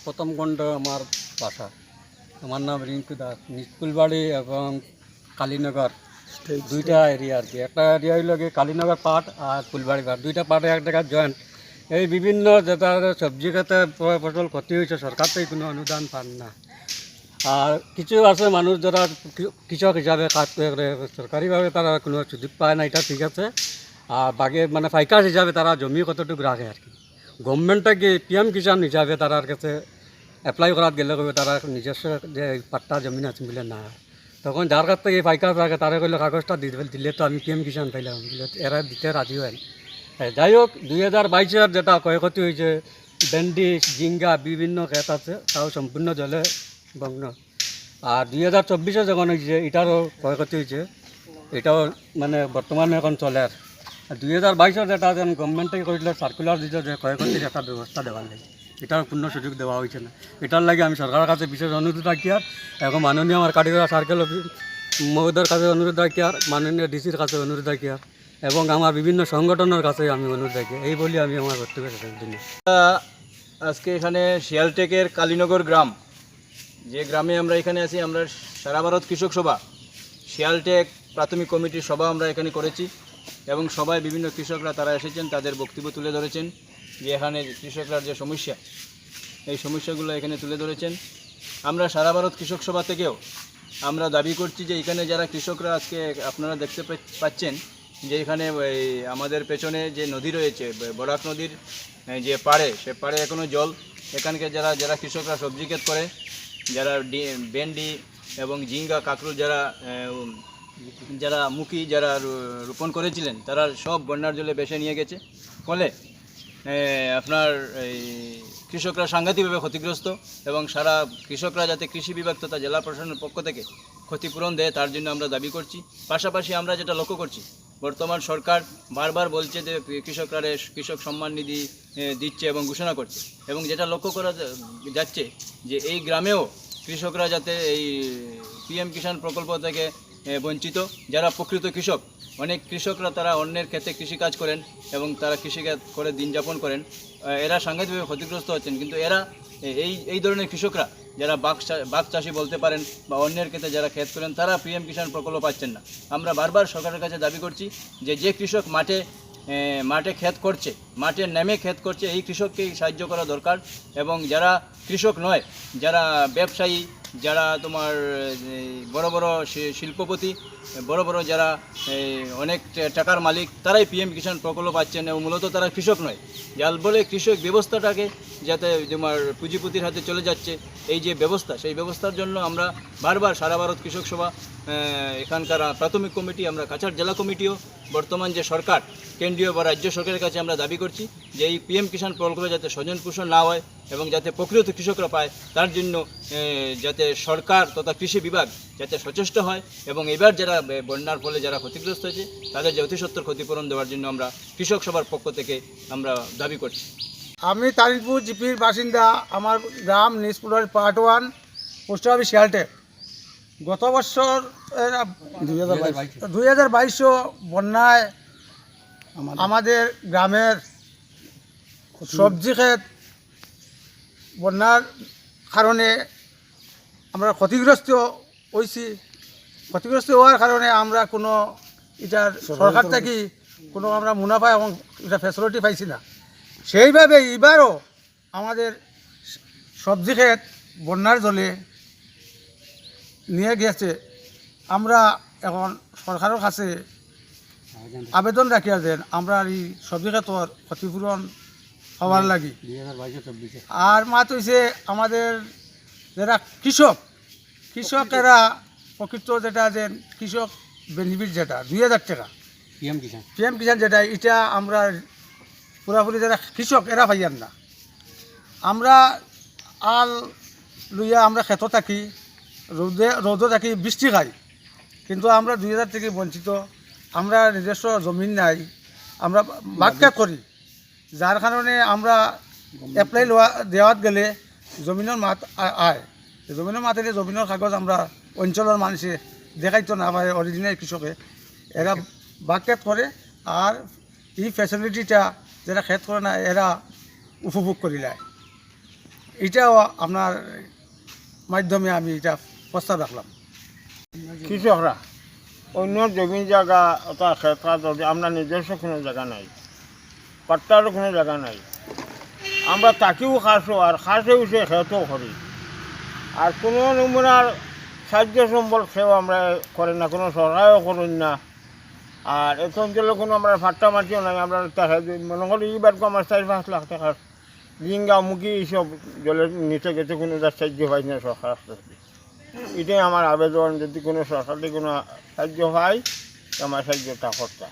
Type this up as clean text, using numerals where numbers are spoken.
প্রথম খণ্ড আমার বাসা। আমার নাম রিঙ্কু দাস। স্কুলবাড়ি এবং কালীনগর দুইটা এরিয়া আর কি। একটা এরিয়া হইল কি কালীনগর পাট আর ফুলবাড়ি পাট, দুইটা পাটে এক জায়গায় জয়েন্ট। এই বিভিন্ন যেটা সবজি খেতে ফসল ক্ষতি হয়েছে, সরকার থেকে কোনো অনুদান পান না। আর কিছু আছে মানুষ যারা কৃষক হিসাবে কাজ করে, সরকারিভাবে তারা কোনো সুযোগ পায় না, এটা ঠিক আছে। আর বাকি মানে পাইকার হিসাবে তারা জমি কতটুকু রাখে আর কি। গভর্নমেন্টে কি পিএম কিষাণ হিসাবে তার কাছে এপ্লাই করার গেলে কবে তারা নিজস্ব যে পাট্টা জমি আছে বলে না, তখন যার কাছ থেকে পাইকার থাকে তারা কইলে কাগজটা দিলে তো আমি পিএম কিষাণ পাইলাম, এরা দিতে রাজি হয়। যাই হোক, 2022-এর যেটা ক্ষয়ক্ষতি হয়েছে, ভেন্ডি ঝিঙ্গা বিভিন্ন ক্ষেত আছে, তাও সম্পূর্ণ জলে ভগ্ন। আর 2024-এ যখন হয়েছে এটারও ক্ষয়ক্ষতি হয়েছে, এটাও মানে বর্তমানে এখন চলে। আর 2022-এর যেটা যেন গভর্নমেন্টে কইলে সার্কুলার দিতে যে ক্ষয়ক্ষতির একটা ব্যবস্থা দেওয়ার লাগে, এটার পূর্ণ সুযোগ দেওয়া হয়েছে না। এটার লাগে আমি সরকারের কাছে বিশেষ অনুরোধ রাখি, আর এবং মাননীয় আমার কাটিগড়া সার্কেল মহোদয়ের কাছে অনুরোধ রাখি, আর মাননীয় ডিসির কাছে অনুরোধ রাখি, আর এবং আমার বিভিন্ন সংগঠনের কাছে আমি অনুরোধ রাখি। এই বলি আমি আমার বক্তব্য শেষ দিন। আজকে এখানে শিয়ালটেকের কালীনগর গ্রাম, যে গ্রামে আমরা এখানে আছি, আমরা সারা ভারত কৃষক সভা শিয়ালটেক প্রাথমিক কমিটির সভা আমরা এখানে করেছি, এবং সবাই বিভিন্ন কৃষকরা তারা এসেছেন, তাদের বক্তব্য তুলে ধরেছেন যে এখানে কৃষকরা যে সমস্যা, এই সমস্যাগুলো এখানে তুলে ধরেছেন। আমরা সারা ভারত কৃষক সভা থেকেও আমরা দাবি করছি যে এখানে যারা কৃষকরা আজকে আপনারা দেখতে পাচ্ছেন যে এখানে আমাদের পেছনে যে নদী রয়েছে, বরাক নদীর যে পাড়ে, সে পাড়ে এখনও জল। এখানকার যারা কৃষকরা সবজি ক্ষেত করে, যারা ভেন্ডি এবং ঝিঙ্গা কাঁকরোল যারা মুখী যারা রোপণ করেছিলেন, তারা সব বন্যার জলে ভেসে নিয়ে গেছে। ফলে আপনার এই কৃষকরা সাংঘাতিকভাবে ক্ষতিগ্রস্ত, এবং সারা কৃষকরা যাতে কৃষি বিভাগ তথা জেলা প্রশাসনের পক্ষ থেকে ক্ষতিপূরণ দেয় তার জন্য আমরা দাবি করছি। পাশাপাশি আমরা যেটা লক্ষ্য করছি, বর্তমান সরকার বারবার বলছে যে কৃষকরা কৃষক সম্মান নিধি দিচ্ছে এবং ঘোষণা করছে, এবং যেটা লক্ষ্য করা যাচ্ছে যে এই গ্রামেও কৃষকরা যাতে এই পিএম কিষাণ প্রকল্প থেকে বঞ্চিত। যারা প্রকৃত কৃষক, অনেক কৃষকরা তারা অন্যের ক্ষেত্রে কৃষিকাজ করেন এবং তারা কৃষিকাজ করে দিন যাপন করেন, এরা সাংঘাতিকভাবে ক্ষতিগ্রস্ত হচ্ছেন। কিন্তু এরা এই ধরনের কৃষকরা যারা বাঘ চাষি বলতে পারেন বা অন্যের ক্ষেত্রে যারা ক্ষেত করেন, তারা পিএম কিষাণ প্রকল্প পাচ্ছেন না। আমরা বারবার সরকারের কাছে দাবি করছি যে কৃষক মাঠে ক্ষেত করছে, মাঠে নেমে ক্ষেত করছে, এই কৃষককেই সাহায্য করা দরকার। এবং যারা কৃষক নয়, যারা ব্যবসায়ী, যারা তোমার বড় বড় শিল্পপতি, বড় বড় যারা অনেক টাকার মালিক, তারাই পিএম কিষাণ প্রকল্প পাচ্ছেন, এবং মূলত তারা কৃষক নয়। যার বলে কৃষক ব্যবস্থাটাকে যাতে তোমার পুঁজিপতির হাতে চলে যাচ্ছে, এই যে ব্যবস্থা, সেই ব্যবস্থার জন্য আমরা বারবার সারা ভারত কৃষক সভা, এখানকার প্রাথমিক কমিটি, আমরা কাছাড় জেলা কমিটিও, বর্তমান যে সরকার কেন্দ্রীয় বা রাজ্য সরকারের কাছে আমরা দাবি করছি যে এই পিএম কিষাণ প্রকল্পে যাতে স্বজন পোষণ না হয় এবং যাতে প্রকৃত কৃষকরা পায়, তার জন্য যাতে সরকার তথা কৃষি বিভাগ যাতে সচেষ্ট হয়, এবং এবার যারা বন্যার ফলে যারা ক্ষতিগ্রস্ত হয়েছে তাদের যে অতিসত্বর ক্ষতিপূরণ দেওয়ার জন্য আমরা কৃষক সভার পক্ষ থেকে আমরা দাবি করছি। আমি তারিণপুর জিপির বাসিন্দা। আমার গ্রাম নিজপুরের পার্ট 1, পোস্ট অফিস শিয়ালটেক। গত বছর 2022 বন্যায় আমাদের গ্রামের সবজি ক্ষেত বন্যার কারণে আমরা ক্ষতিগ্রস্ত হয়েছি। ক্ষতিগ্রস্ত হওয়ার কারণে আমরা কোনো এটার সরকার থেকে কোনো আমরা মুনাফা এবং এটা ফ্যাসিলিটি পাইছি না। সেইভাবে এবারও আমাদের সবজি ক্ষেত বন্যার জলে নিয়ে গেছে। আমরা এখন সরকারের কাছে আবেদন রাখিয়া দেন আমরা এই সবজি ক্ষেত্র ক্ষতিপূরণ হওয়ার লাগি। আর মাত হয়েছে আমাদের যারা কৃষকেরা প্রকৃত যেটা যে কৃষক বেনিফিট যেটা 2000 টাকা পিএম কিষাণ যেটা, এটা আমরা পুরাপুরি যারা কৃষক এরা পাইয়ান না। আমরা আল লইয়া আমরা ক্ষেত থাকি, রোদে থাকি, বৃষ্টি খাই, কিন্তু আমরা 2000 থেকে বঞ্চিত। আমরা নিজস্ব জমিন নাই, আমরা বাক্যা করি, যার কারণে আমরা এপ্লাই দেওয়াত গেলে জমিনের মাত আয়, জমিনের মাত এলে জমিনের কাগজ আমরা অঞ্চলের মানুষে দেখাইতো না আমার অরিজিনাল কৃষকে, এরা বাকেট করে আর এই ফ্যাসিলিটিটা যারা খেত করে না এরা উপভোগ করিলায়। এটাও আপনার মাধ্যমে আমি এটা প্রস্তাব রাখলাম। কৃষকরা অন্য জমি জায়গা অথবা ক্ষেত খাত আমরা নিজস্ব কোনো জায়গা নাই, পাট্টারও কোনো জায়গা নাই, আমরা তাকেও খাসো আর খাসেও সে খেতেও করি, আর কোনো নমুনার সাহায্য সম্বল সেও আমরা করেন না, কোনো সরকারও করেন না। আর এত অঞ্চলে কোনো আমরা ফাট্টা মাটিও নাই, আমরা মনে করি এইবার আমার 4-5 লাখ টাকার জিঙ্গা মুখী এইসব জলের নিচে গেছে, কোনো তার সাহায্য পাই না সরকার থেকে। এটাই আমার আবেদন, যদি কোনো সরকার থেকে কোনো সাহায্য পাই আমার সাহায্যটা করতে।